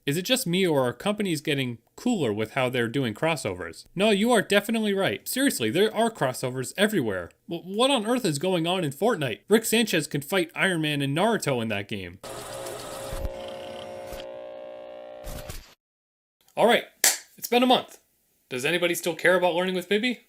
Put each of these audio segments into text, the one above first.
Is it just me, or are companies getting cooler with how they're doing crossovers? No, you are definitely right. Seriously, there are crossovers everywhere. What on earth is going on in Fortnite? Rick Sanchez can fight Iron Man and Naruto in that game. Alright, it's been a month. Does anybody still care about learning with Pibby?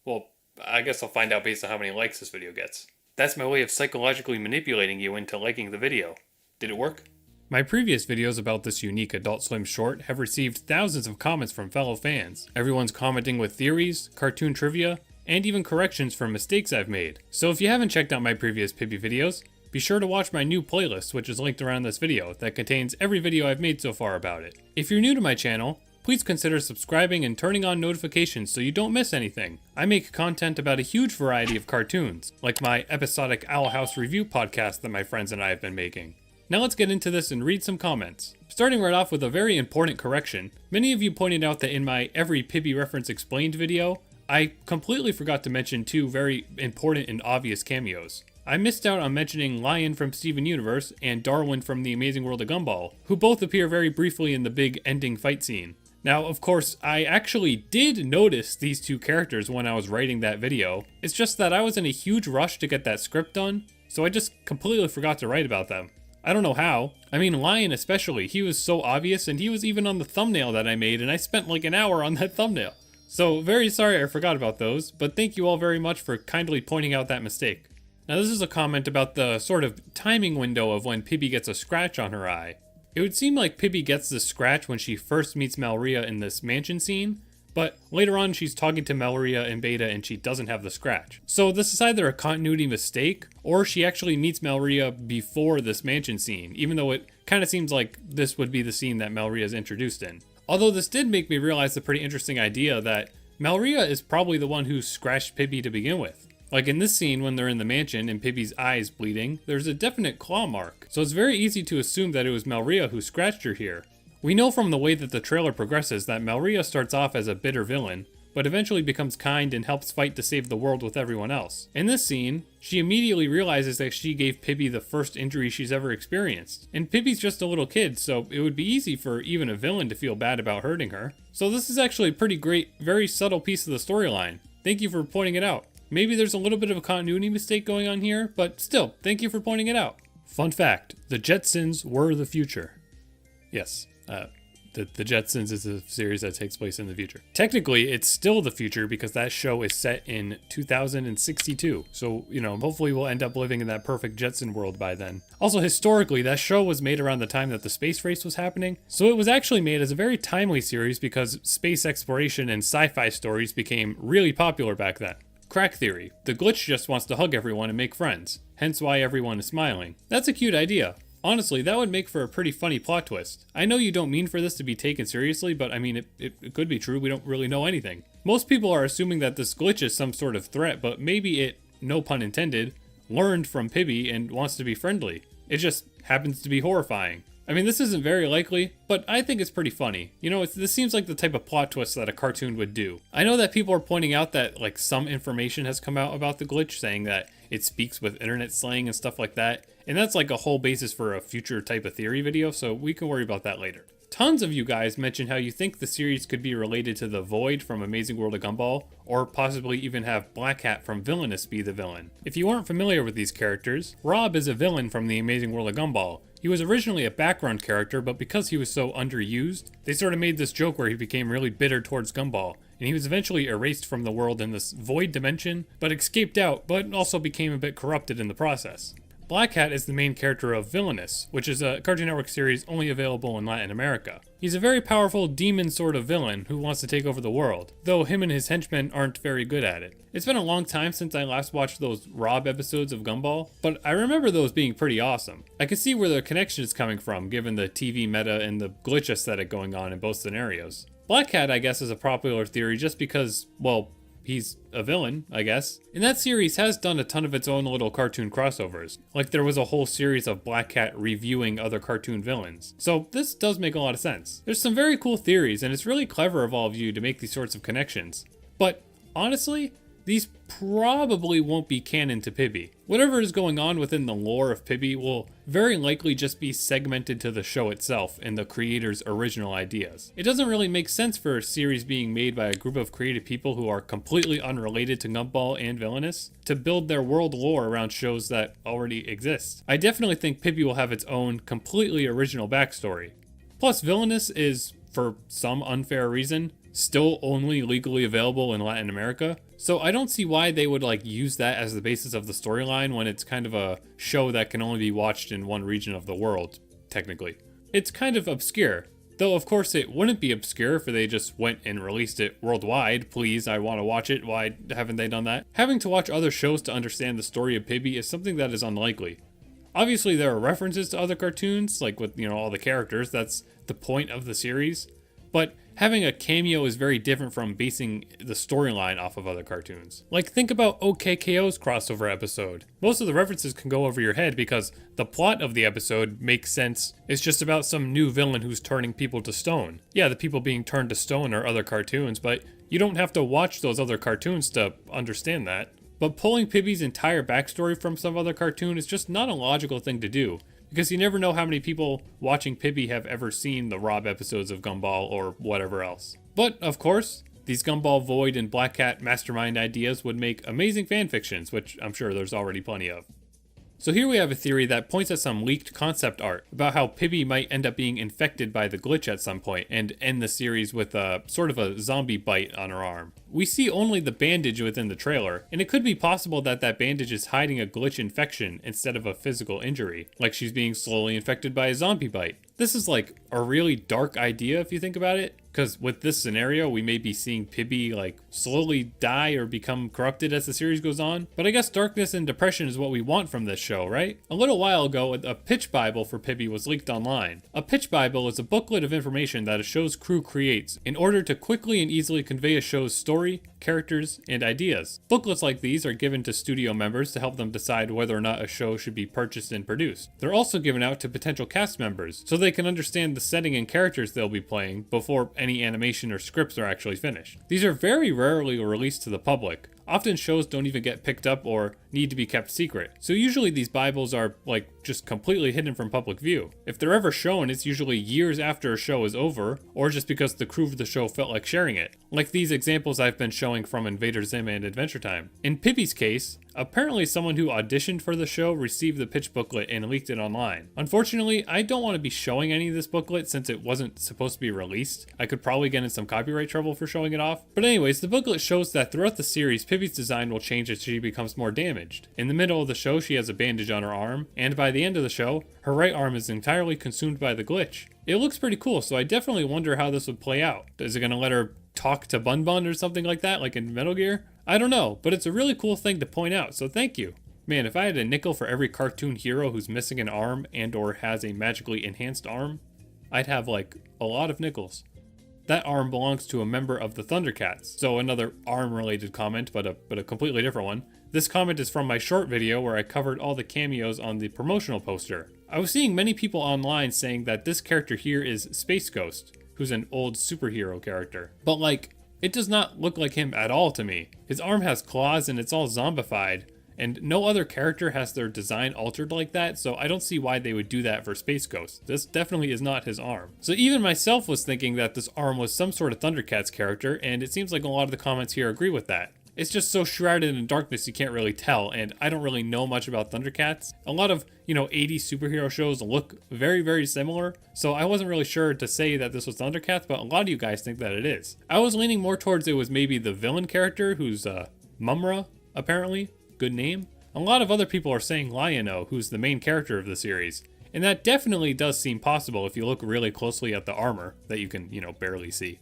Well, I guess I'll find out based on how many likes this video gets. That's my way of psychologically manipulating you into liking the video. Did it work? My previous videos about this unique Adult Swim short have received thousands of comments from fellow fans. Everyone's commenting with theories, cartoon trivia, and even corrections for mistakes I've made. So if you haven't checked out my previous Pibby videos, be sure to watch my new playlist, which is linked around this video, that contains every video I've made so far about it. If you're new to my channel, please consider subscribing and turning on notifications so you don't miss anything. I make content about a huge variety of cartoons, like my episodic Owl House review podcast that my friends and I have been making. Now let's get into this and read some comments. Starting right off with a very important correction. Many of you pointed out that in my Every Pibby Reference Explained video, I completely forgot to mention two very important and obvious cameos. I missed out on mentioning Lion from Steven Universe and Darwin from The Amazing World of Gumball, who both appear very briefly in the big ending fight scene. Now, of course, I actually did notice these two characters when I was writing that video. It's just that I was in a huge rush to get that script done, so I just completely forgot to write about them. I don't know how. I mean, Lion especially, he was so obvious, and he was even on the thumbnail that I made, and I spent like an hour on that thumbnail. So, very sorry I forgot about those, but thank you all very much for kindly pointing out that mistake. Now this is a comment about the sort of timing window of when Pibby gets a scratch on her eye. It would seem like Pibby gets the scratch when she first meets Malria in this mansion scene, but later on she's talking to Malria and Beta and she doesn't have the scratch. So this is either a continuity mistake, or she actually meets Malria before this mansion scene, even though it kind of seems like this would be the scene that Malria is introduced in. Although this did make me realize the pretty interesting idea that Malria is probably the one who scratched Pibby to begin with. Like in this scene when they're in the mansion and Pibby's eye is bleeding, there's a definite claw mark, so it's very easy to assume that it was Malria who scratched her here. We know from the way that the trailer progresses that Malria starts off as a bitter villain, but eventually becomes kind and helps fight to save the world with everyone else. In this scene, she immediately realizes that she gave Pibby the first injury she's ever experienced. And Pibby's just a little kid, so it would be easy for even a villain to feel bad about hurting her. So this is actually a pretty great, very subtle piece of the storyline. Thank you for pointing it out. Maybe there's a little bit of a continuity mistake going on here, but still, thank you for pointing it out. Fun fact, the Jetsons were the future. Yes, the Jetsons is a series that takes place in the future. Technically, it's still the future because that show is set in 2062. So, hopefully we'll end up living in that perfect Jetson world by then. Also, historically, that show was made around the time that the space race was happening. So it was actually made as a very timely series because space exploration and sci-fi stories became really popular back then. Crack theory. The glitch just wants to hug everyone and make friends. Hence why everyone is smiling. That's a cute idea. Honestly, that would make for a pretty funny plot twist. I know you don't mean for this to be taken seriously, but I mean, it could be true. We don't really know anything. Most people are assuming that this glitch is some sort of threat, but maybe it, no pun intended, learned from Pibby and wants to be friendly. It just happens to be horrifying. I mean, this isn't very likely, but I think it's pretty funny. This seems like the type of plot twist that a cartoon would do. I know that people are pointing out that, some information has come out about the glitch, saying that it speaks with internet slang and stuff like that, and that's like a whole basis for a future type of theory video, so we can worry about that later. Tons of you guys mentioned how you think the series could be related to the Void from Amazing World of Gumball, or possibly even have Black Hat from Villainous be the villain. If you aren't familiar with these characters, Rob is a villain from the Amazing World of Gumball. He was originally a background character, but because he was so underused, they sort of made this joke where he became really bitter towards Gumball, and he was eventually erased from the world in this void dimension, but escaped out, but also became a bit corrupted in the process. Black Hat is the main character of Villainous, which is a Cartoon Network series only available in Latin America. He's a very powerful demon sort of villain who wants to take over the world, though him and his henchmen aren't very good at it. It's been a long time since I last watched those Rob episodes of Gumball, but I remember those being pretty awesome. I can see where the connection is coming from, given the TV meta and the glitch aesthetic going on in both scenarios. Black Hat, I guess, is a popular theory just because, well, he's a villain, I guess. And that series has done a ton of its own little cartoon crossovers. Like there was a whole series of Black Cat reviewing other cartoon villains. So this does make a lot of sense. There's some very cool theories, and it's really clever of all of you to make these sorts of connections. But honestly, these probably won't be canon to Pibby. Whatever is going on within the lore of Pibby will very likely just be segmented to the show itself and the creator's original ideas. It doesn't really make sense for a series being made by a group of creative people who are completely unrelated to Gumball and Villainous to build their world lore around shows that already exist. I definitely think Pibby will have its own completely original backstory. Plus, Villainous is, for some unfair reason, still only legally available in Latin America, so I don't see why they would use that as the basis of the storyline when it's kind of a show that can only be watched in one region of the world, technically. It's kind of obscure, though of course it wouldn't be obscure if they just went and released it worldwide. Please, I want to watch it, why haven't they done that? Having to watch other shows to understand the story of Pibby is something that is unlikely. Obviously there are references to other cartoons, like with all the characters, that's the point of the series, but having a cameo is very different from basing the storyline off of other cartoons. Think about OKKO's crossover episode. Most of the references can go over your head because the plot of the episode makes sense. It's just about some new villain who's turning people to stone. Yeah, the people being turned to stone are other cartoons, but you don't have to watch those other cartoons to understand that. But pulling Pibby's entire backstory from some other cartoon is just not a logical thing to do, because you never know how many people watching Pibby have ever seen the Rob episodes of Gumball or whatever else. But, of course, these Gumball Void and Black Cat Mastermind ideas would make amazing fanfictions, which I'm sure there's already plenty of. So here we have a theory that points at some leaked concept art about how Pibby might end up being infected by the glitch at some point and end the series with a sort of a zombie bite on her arm. We see only the bandage within the trailer, and it could be possible that that bandage is hiding a glitch infection instead of a physical injury, like she's being slowly infected by a zombie bite. This is a really dark idea if you think about it, because with this scenario we may be seeing Pibby slowly die or become corrupted as the series goes on. But I guess darkness and depression is what we want from this show, right? A little while ago, a pitch bible for Pibby was leaked online. A pitch bible is a booklet of information that a show's crew creates in order to quickly and easily convey a show's story, characters, and ideas. Booklets like these are given to studio members to help them decide whether or not a show should be purchased and produced. They're also given out to potential cast members so they can understand the setting and characters they'll be playing before any animation or scripts are actually finished. These are very rarely released to the public. Often shows don't even get picked up or need to be kept secret. So usually these Bibles are just completely hidden from public view. If they're ever shown, it's usually years after a show is over, or just because the crew of the show felt like sharing it. Like these examples I've been showing from Invader Zim and Adventure Time. In Pibby's case, apparently someone who auditioned for the show received the pitch booklet and leaked it online. Unfortunately, I don't want to be showing any of this booklet since it wasn't supposed to be released. I could probably get in some copyright trouble for showing it off. But anyways, the booklet shows that throughout the series, Pibby's design will change as she becomes more damaged. In the middle of the show, she has a bandage on her arm, and by the end of the show, her right arm is entirely consumed by the glitch. It looks pretty cool, so I definitely wonder how this would play out. Is it going to let her talk to Bun Bun or something like that, like in Metal Gear? I don't know, but it's a really cool thing to point out, so thank you. Man, if I had a nickel for every cartoon hero who's missing an arm and or has a magically enhanced arm, I'd have a lot of nickels. That arm belongs to a member of the Thundercats. So another arm-related comment, but a completely different one. This comment is from my short video where I covered all the cameos on the promotional poster. I was seeing many people online saying that this character here is Space Ghost, who's an old superhero character. But it does not look like him at all to me. His arm has claws and it's all zombified, and no other character has their design altered like that, so I don't see why they would do that for Space Ghost. This definitely is not his arm. So even myself was thinking that this arm was some sort of Thundercats character, and it seems like a lot of the comments here agree with that. It's just so shrouded in darkness you can't really tell, and I don't really know much about Thundercats. A lot of, 80s superhero shows look very, very similar, so I wasn't really sure to say that this was Thundercats, but a lot of you guys think that it is. I was leaning more towards it was maybe the villain character, who's Mumra, apparently. Good name. A lot of other people are saying Lion-O, who's the main character of the series. And that definitely does seem possible if you look really closely at the armor that you can, barely see.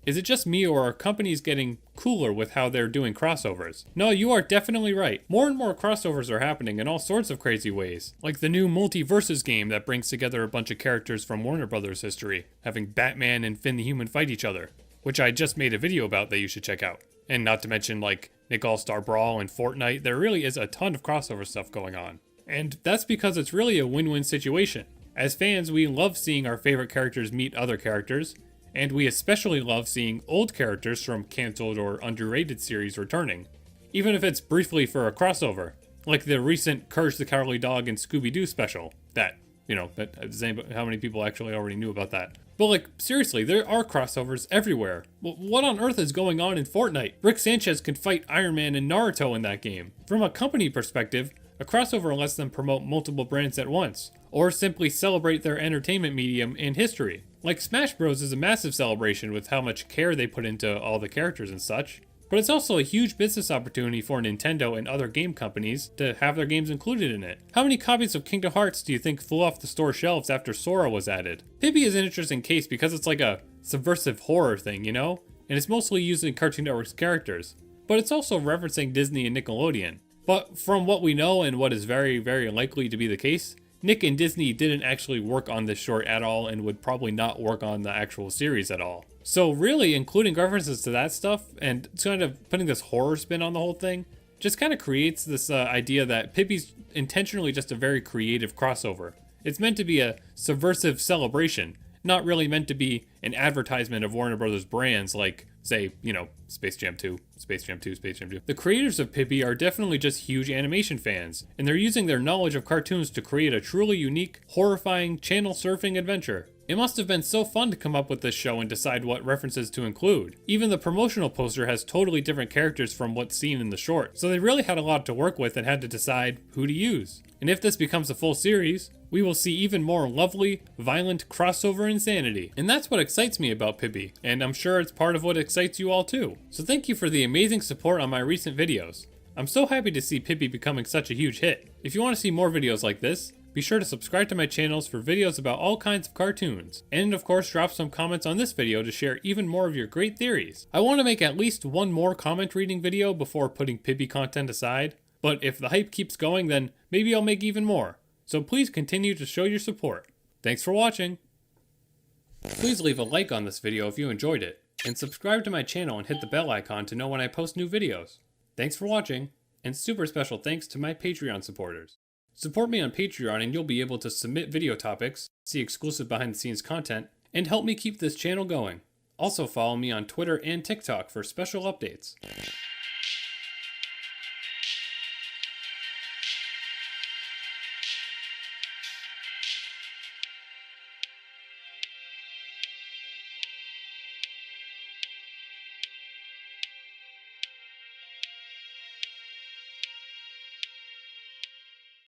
Is it just me, or are companies getting cooler with how they're doing crossovers? No, you are definitely right. More and more crossovers are happening in all sorts of crazy ways. Like the new Multiverses game that brings together a bunch of characters from Warner Brothers history, having Batman and Finn the Human fight each other, which I just made a video about that you should check out. And not to mention Nick All-Star Brawl and Fortnite, there really is a ton of crossover stuff going on. And that's because it's really a win-win situation. As fans, we love seeing our favorite characters meet other characters, and we especially love seeing old characters from canceled or underrated series returning. even if it's briefly for a crossover, like the recent Courage the Cowardly Dog and Scooby-Doo special. How many people actually already knew about that? But like, seriously, there are crossovers everywhere. What on earth is going on in Fortnite? Rick Sanchez can fight Iron Man and Naruto in that game. From a company perspective, a crossover lets them promote multiple brands at once, or simply celebrate their entertainment medium and history. Like Smash Bros is a massive celebration with how much care they put into all the characters and such. But it's also a huge business opportunity for Nintendo and other game companies to have their games included in it. How many copies of Kingdom Hearts do you think flew off the store shelves after Sora was added? Pibby is an interesting case because it's like a subversive horror thing, you know? And it's mostly using Cartoon Network's characters. But it's also referencing Disney and Nickelodeon. But from what we know and what is very, very likely to be the case, Nick and Disney didn't actually work on this short at all and would probably not work on the actual series at all. So really, including references to that stuff and kind of putting this horror spin on the whole thing just kind of creates this idea that Pibby's intentionally just a very creative crossover. It's meant to be a subversive celebration, not really meant to be an advertisement of Warner Brothers brands like, say, Space Jam 2, Space Jam 2, Space Jam 2. The creators of Pibby are definitely just huge animation fans, and they're using their knowledge of cartoons to create a truly unique, horrifying, channel surfing adventure. It must have been so fun to come up with this show and decide what references to include. Even the promotional poster has totally different characters from what's seen in the short, so they really had a lot to work with and had to decide who to use. And if this becomes a full series, we will see even more lovely, violent crossover insanity. And that's what excites me about Pibby, and I'm sure it's part of what excites you all too. So thank you for the amazing support on my recent videos. I'm so happy to see Pibby becoming such a huge hit. If you want to see more videos like this, be sure to subscribe to my channels for videos about all kinds of cartoons. And of course, drop some comments on this video to share even more of your great theories. I want to make at least one more comment reading video before putting Pibby content aside, but if the hype keeps going, then maybe I'll make even more. So please continue to show your support. Thanks for watching. Please leave a like on this video if you enjoyed it, and subscribe to my channel and hit the bell icon to know when I post new videos. Thanks for watching, and super special thanks to my Patreon supporters. Support me on Patreon and you'll be able to submit video topics, see exclusive behind the scenes content, and help me keep this channel going. Also follow me on Twitter and TikTok for special updates.